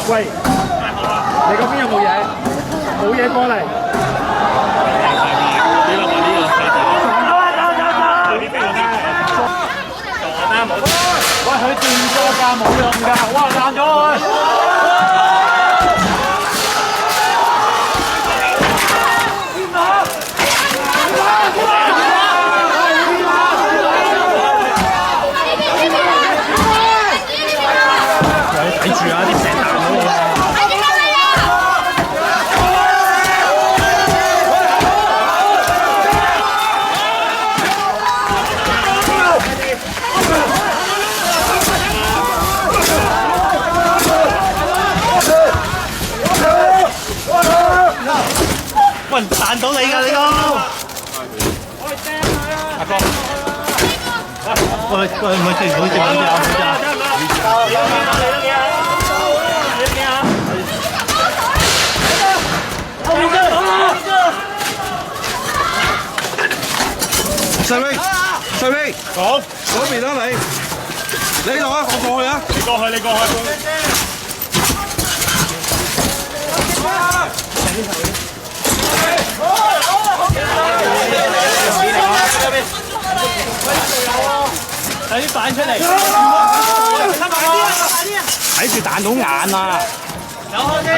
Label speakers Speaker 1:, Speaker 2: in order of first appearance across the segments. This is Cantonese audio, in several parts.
Speaker 1: 喂，你嗰邊有冇嘢？冇嘢過嚟。喂，佢轉咗㗎，冇用㗎，哇，彈咗佢！睇住啊！啲石彈嗰啲。喂，彈到你㗎呢個！阿哥，喂，唔好食，唔好細威，細威，講嗰邊啦你呢度啊，我過去啊，你過去，你過去。睇啲彈出嚟，睇住彈到眼啊！有開機，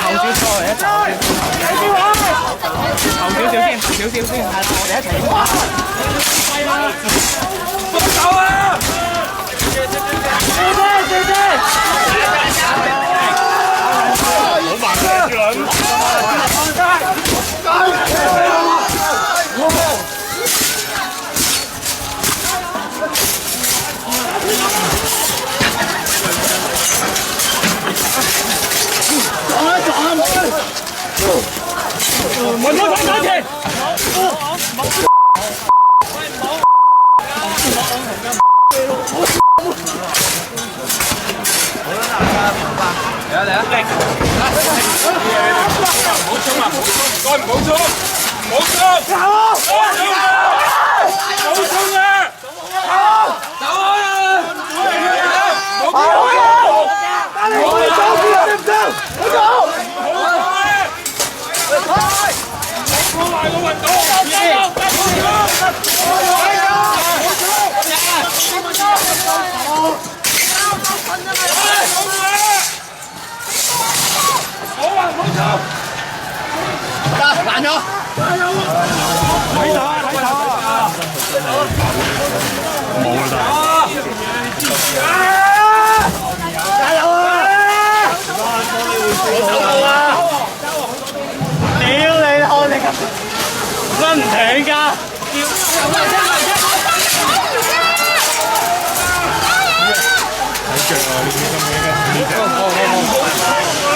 Speaker 1: 後少錯嚟一頭先，少少先，我哋一齊玩。放手啊！好慢嘅，彈咗！睇下，冇啦！加油啊！手到啊！屌你老味！真唔停㗎！睇腳啊！呢啲咁嘅呢隻。